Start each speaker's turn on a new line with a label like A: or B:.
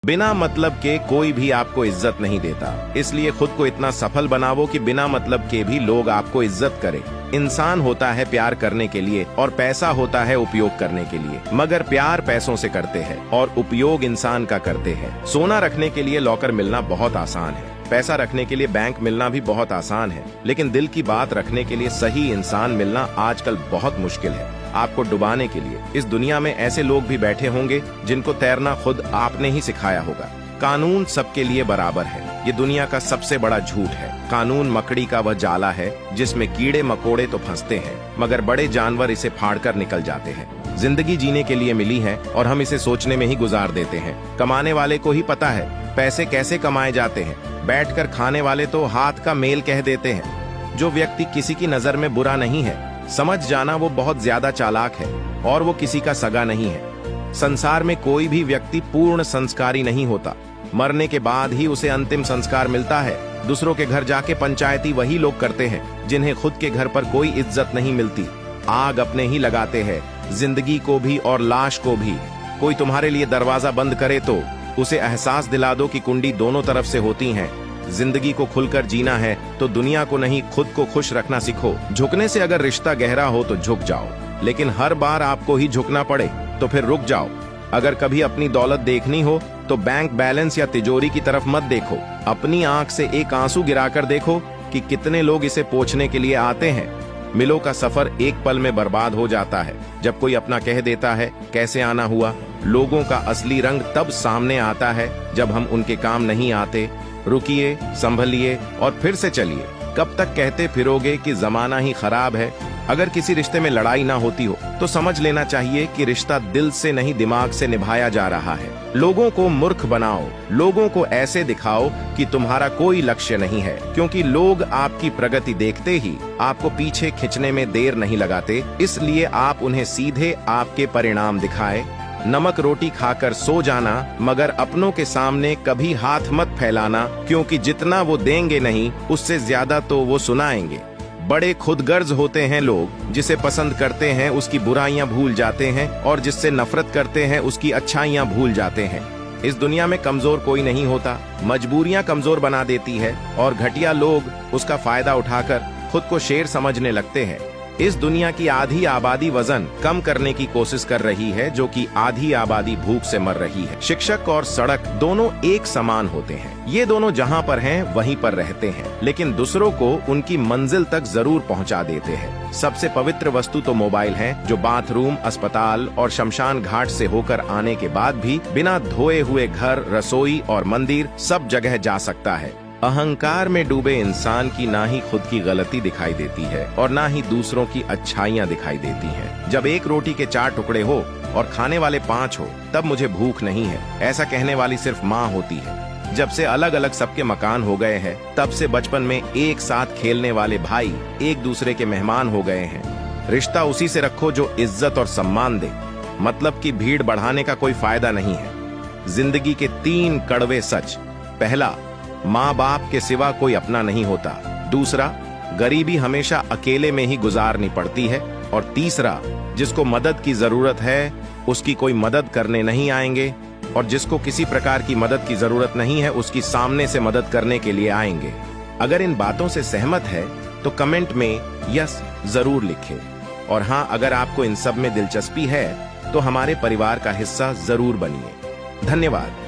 A: बिना मतलब के कोई भी आपको इज्जत नहीं देता, इसलिए खुद को इतना सफल बनावो कि बिना मतलब के भी लोग आपको इज्जत करें। इंसान होता है प्यार करने के लिए और पैसा होता है उपयोग करने के लिए, मगर प्यार पैसों से करते हैं और उपयोग इंसान का करते हैं। सोना रखने के लिए लॉकर मिलना बहुत आसान है, पैसा रखने के लिए बैंक मिलना भी बहुत आसान है, लेकिन दिल की बात रखने के लिए सही इंसान मिलना आजकल बहुत मुश्किल है। आपको डुबाने के लिए इस दुनिया में ऐसे लोग भी बैठे होंगे जिनको तैरना खुद आपने ही सिखाया होगा। कानून सबके लिए बराबर है, ये दुनिया का सबसे बड़ा झूठ है। कानून मकड़ी का वह जाला है जिसमें कीड़े मकोड़े तो फंसते हैं, मगर बड़े जानवर इसे फाड़कर निकल जाते हैं। जिंदगी जीने के लिए मिली है और हम इसे सोचने में ही गुजार देते हैं। कमाने वाले को ही पता है पैसे कैसे कमाए जाते हैं, बैठकर खाने वाले तो हाथ का मेल कह देते हैं। जो व्यक्ति किसी की नजर में बुरा नहीं है, समझ जाना वो बहुत ज्यादा चालाक है और वो किसी का सगा नहीं है। संसार में कोई भी व्यक्ति पूर्ण संस्कारी नहीं होता, मरने के बाद ही उसे अंतिम संस्कार मिलता है। दूसरों के घर जाके पंचायती वही लोग करते हैं जिन्हें खुद के घर पर कोई इज्जत नहीं मिलती। आग अपने ही लगाते हैं, जिंदगी को भी और लाश को भी। कोई तुम्हारे लिए दरवाजा बंद करे तो उसे एहसास दिला दो कि कुंडी दोनों तरफ से होती हैं। जिंदगी को खुलकर जीना है तो दुनिया को नहीं, खुद को खुश रखना सीखो। झुकने से अगर रिश्ता गहरा हो तो झुक जाओ, लेकिन हर बार आपको ही झुकना पड़े तो फिर रुक जाओ। अगर कभी अपनी दौलत देखनी हो तो बैंक बैलेंस या तिजोरी की तरफ मत देखो, अपनी आंख से एक आंसू गिराकर देखो कि कितने लोग इसे पोंछने के लिए आते हैं। मिलों का सफर एक पल में बर्बाद हो जाता है। जब कोई अपना कह देता है कैसे आना हुआ, लोगों का असली रंग तब सामने आता है जब हम उनके काम नहीं आते। रुकिए, संभलिए और फिर से चलिए। कब तक कहते फिरोगे कि जमाना ही खराब है। अगर किसी रिश्ते में लड़ाई ना होती हो तो समझ लेना चाहिए कि रिश्ता दिल से नहीं दिमाग से निभाया जा रहा है। लोगों को मूर्ख बनाओ, लोगों को ऐसे दिखाओ कि तुम्हारा कोई लक्ष्य नहीं है, क्योंकि लोग आपकी प्रगति देखते ही आपको पीछे खींचने में देर नहीं लगाते। इसलिए आप उन्हें सीधे आपके परिणाम दिखाए। नमक रोटी खाकर सो जाना, मगर अपनों के सामने कभी हाथ मत फैलाना, क्योंकि जितना वो देंगे नहीं उससे ज्यादा तो वो सुनाएंगे। बड़े खुदगर्ज होते हैं लोग, जिसे पसंद करते हैं उसकी बुराइयां भूल जाते हैं और जिससे नफरत करते हैं उसकी अच्छाइयां भूल जाते हैं। इस दुनिया में कमजोर कोई नहीं होता, मजबूरियां कमजोर बना देती है और घटिया लोग उसका फायदा उठाकर खुद को शेर समझने लगते हैं। इस दुनिया की आधी आबादी वजन कम करने की कोशिश कर रही है, जो कि आधी आबादी भूख से मर रही है। शिक्षक और सड़क दोनों एक समान होते हैं, ये दोनों जहां पर हैं वहीं पर रहते हैं, लेकिन दूसरों को उनकी मंजिल तक जरूर पहुंचा देते हैं। सबसे पवित्र वस्तु तो मोबाइल है, जो बाथरूम, अस्पताल और शमशान घाट से होकर आने के बाद भी बिना धोए हुए घर, रसोई और मंदिर सब जगह जा सकता है। अहंकार में डूबे इंसान की ना ही खुद की गलती दिखाई देती है और ना ही दूसरों की अच्छाइयाँ दिखाई देती हैं। जब एक रोटी के 4 टुकड़े हो और खाने वाले 5 हो, तब मुझे भूख नहीं है, ऐसा कहने वाली सिर्फ माँ होती है। जब से अलग अलग सबके मकान हो गए हैं, तब से बचपन में एक साथ खेलने वाले भाई एक दूसरे के मेहमान हो गए हैं। रिश्ता उसी से रखो जो इज्जत और सम्मान दे। मतलब की भीड़ बढ़ाने का कोई फायदा नहीं है। जिंदगी के 3 कड़वे सच: पहला, माँ बाप के सिवा कोई अपना नहीं होता। दूसरा, गरीबी हमेशा अकेले में ही गुजारनी पड़ती है। और तीसरा, जिसको मदद की जरूरत है उसकी कोई मदद करने नहीं आएंगे, और जिसको किसी प्रकार की मदद की जरूरत नहीं है उसकी सामने से मदद करने के लिए आएंगे। अगर इन बातों से सहमत है तो कमेंट में यस जरूर लिखें। और हाँ, अगर आपको इन सब में दिलचस्पी है तो हमारे परिवार का हिस्सा जरूर बनिए। धन्यवाद।